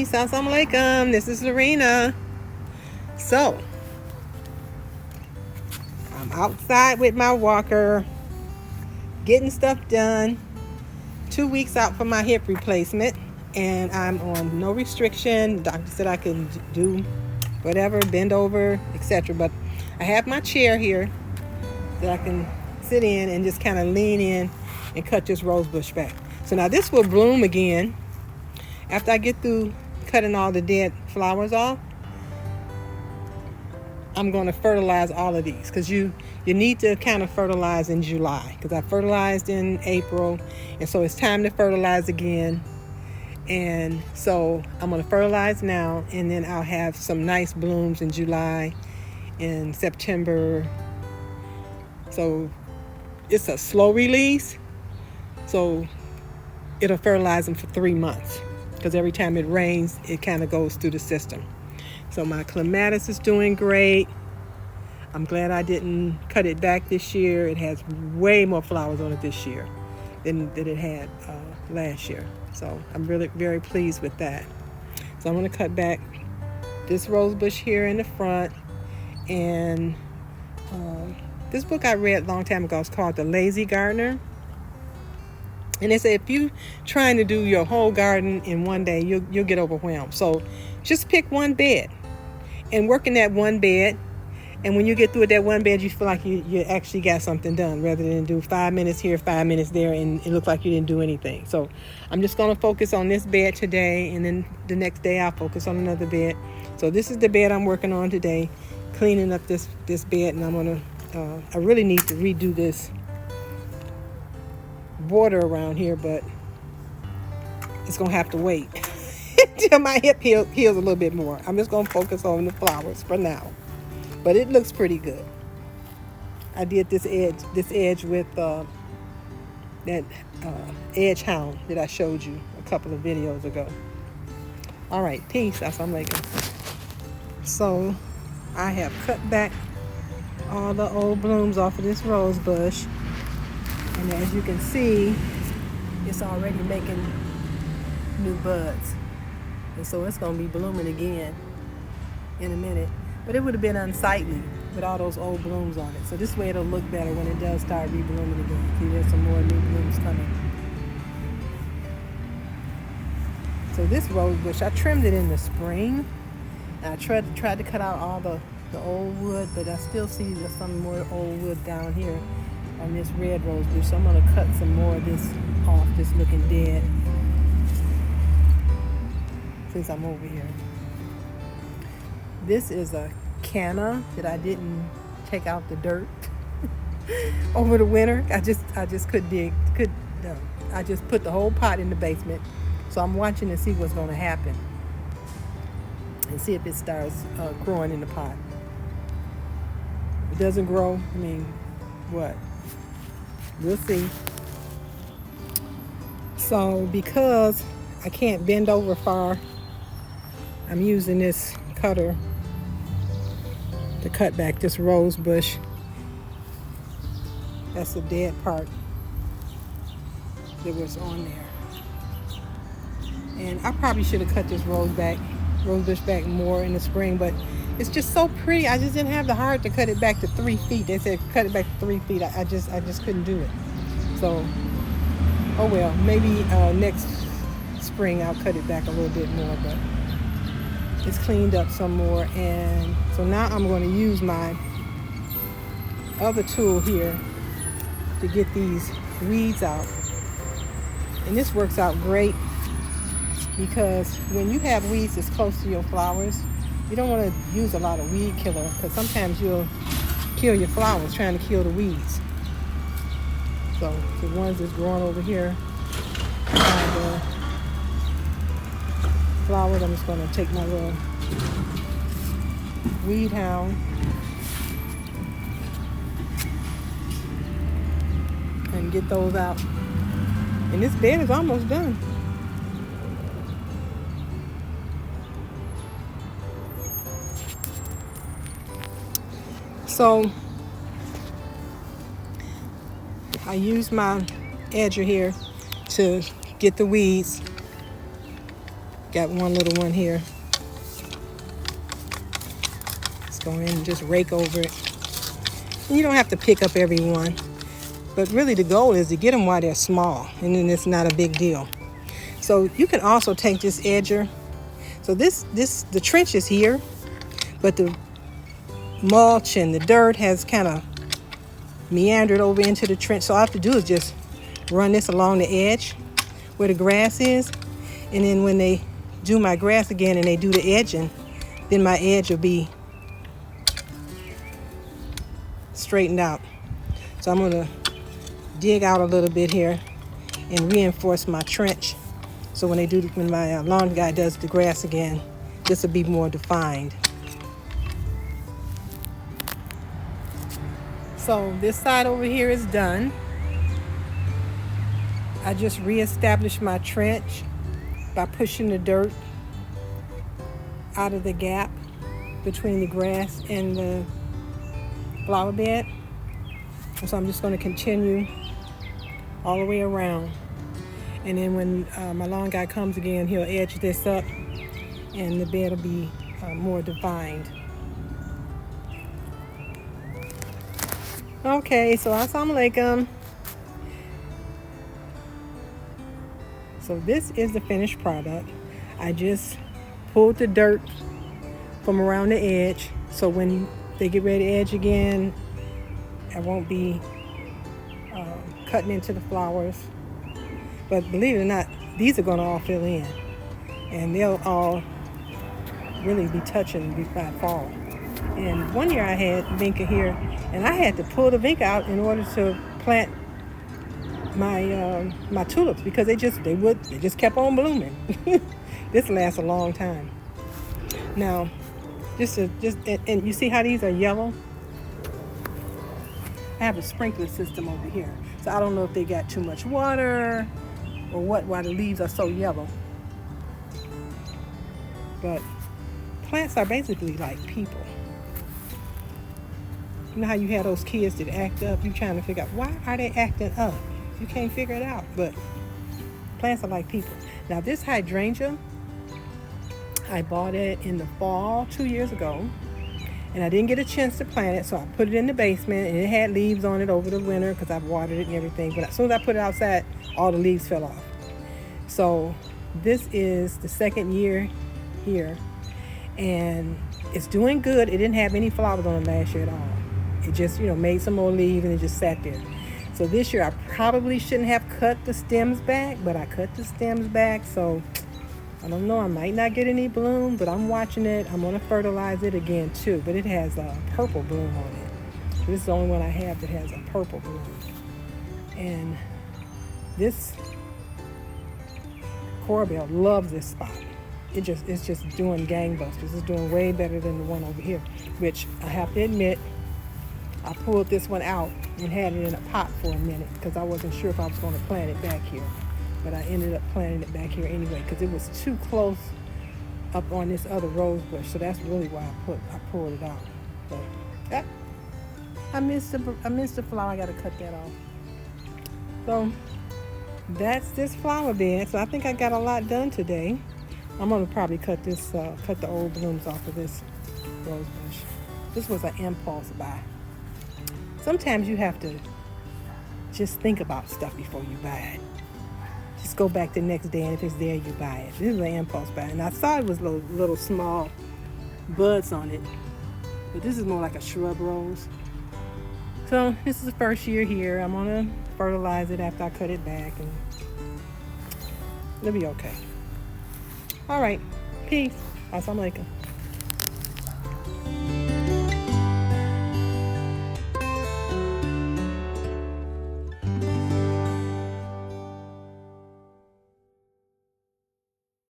Peace. Assalamu alaikum. This is Lorena. So, I'm outside with my walker, getting stuff done. 2 weeks out for my hip replacement, and I'm on no restriction. The doctor said I can do whatever, bend over, etc. But I have my chair here that I can sit in and just kind of lean in and cut this rose bush back. So now this will bloom again after I get through cutting all the dead flowers off. I'm going to fertilize all of these because you need to kind of fertilize in July, because I fertilized in April, and so it's time to fertilize again. And so I'm going to fertilize now, and then I'll have some nice blooms in July and September. So it's a slow release, so it'll fertilize them for 3 months, because every time it rains, it kind of goes through the system. So my clematis is doing great. I'm glad I didn't cut it back this year. It has way more flowers on it this year than it had last year. So I'm really very pleased with that. So I'm going to cut back this rose bush here in the front. And this book I read a long time ago is called The Lazy Gardener. And they say if you're trying to do your whole garden in one day, you'll get overwhelmed. So just pick one bed and work in that one bed. And when you get through with that one bed, you feel like you actually got something done, rather than do 5 minutes here, 5 minutes there, and it looks like you didn't do anything. So I'm just going to focus on this bed today, and then the next day I'll focus on another bed. So this is the bed I'm working on today, cleaning up this bed, and I'm going to, I really need to redo this border around here, but it's going to have to wait until my hip heals a little bit more. I'm just going to focus on the flowers for now. But it looks pretty good. I did this edge with that edge hound that I showed you a couple of videos ago. All right, peace. Assalamu alaikum. So I have cut back all the old blooms off of this rose bush. And as you can see, it's already making new buds. And so it's going to be blooming again in a minute. But it would have been unsightly with all those old blooms on it. So this way it'll look better when it does start reblooming again. See, there's some more new blooms coming. So this rose bush, I trimmed it in the spring. And I tried to cut out all the old wood, but I still see there's some more old wood down here on this red rose bush. So I'm going to cut some more of this off, just looking dead, since I'm over here. This is a canna that I didn't take out the dirt over the winter. I just I just put the whole pot in the basement. So I'm watching to see what's going to happen and see if it starts growing in the pot. If it doesn't grow, I mean, what? We'll see. So because I can't bend over far, I'm using this cutter to cut back this rose bush. That's the dead part that was on there. And I probably should have cut this rose bush back more in the spring, but it's just so pretty. I just didn't have the heart to cut it back to 3 feet. They said cut it back to 3 feet. I just couldn't do it. So, oh well, maybe next spring I'll cut it back a little bit more, but it's cleaned up some more. And so now I'm going to use my other tool here to get these weeds out. And this works out great because when you have weeds that's close to your flowers, you don't want to use a lot of weed killer, because sometimes you'll kill your flowers trying to kill the weeds. So the ones that's growing over here, flowers, I'm just going to take my little weed hound and get those out. And this bed is almost done. So I use my edger here to get the weeds Got one little one here. Let's go in and just rake over it. And you don't have to pick up every one, but really the goal is to get them while they're small, and then it's not a big deal. So you can also take this edger. So the trench is here, but the mulch and the dirt has kind of meandered over into the trench. So all I have to do is just run this along the edge where the grass is, and then when they do my grass again and they do the edging, then my edge will be straightened out. So I'm going to dig out a little bit here and reinforce my trench, so when my lawn guy does the grass again, this will be more defined. So this side over here is done. I just reestablished my trench by pushing the dirt out of the gap between the grass and the flower bed. And so I'm just going to continue all the way around. And then when my lawn guy comes again, he'll edge this up and the bed will be more defined. Okay, so assalamu alaikum. So this is the finished product. I just pulled the dirt from around the edge, so when they get ready to edge again, I won't be cutting into the flowers. But believe it or not, these are going to all fill in, and they'll all really be touching before fall. And one year I had vinca here, and I had to pull the vinca out in order to plant my tulips, because they just kept on blooming. This lasts a long time. Now, and you see how these are yellow? I have a sprinkler system over here, so I don't know if they got too much water or what, why the leaves are so yellow. But plants are basically like people. You know how you have those kids that act up? You're trying to figure out, why are they acting up? You can't figure it out. But plants are like people. Now this hydrangea, I bought it in the fall 2 years ago, and I didn't get a chance to plant it, so I put it in the basement, and it had leaves on it over the winter because I've watered it and everything. But as soon as I put it outside, all the leaves fell off. So this is the second year here, and it's doing good. It didn't have any flowers on it last year at all. It just, made some more leaves, and it just sat there. So this year I probably shouldn't have cut the stems back, but I cut the stems back, so I don't know, I might not get any bloom, but I'm watching it. I'm going to fertilize it again too, but it has a purple bloom on it. This is the only one I have that has a purple bloom. And this corbel loves this spot. It's just doing gangbusters. It's doing way better than the one over here, which I have to admit, I pulled this one out and had it in a pot for a minute because I wasn't sure if I was going to plant it back here. But I ended up planting it back here anyway because it was too close up on this other rose bush. So that's really why I pulled it out. But I missed the flower. I got to cut that off. So that's this flower bed. So I think I got a lot done today. I'm gonna probably cut the old blooms off of this rose bush. This was an impulse buy. Sometimes you have to just think about stuff before you buy it. Just go back the next day, and if it's there, you buy it. This is an impulse buy, and I saw it was little small buds on it, but this is more like a shrub rose. So this is the first year here. I'm gonna fertilize it after I cut it back, and it'll be okay. All right, peace. Assalamu alaikum.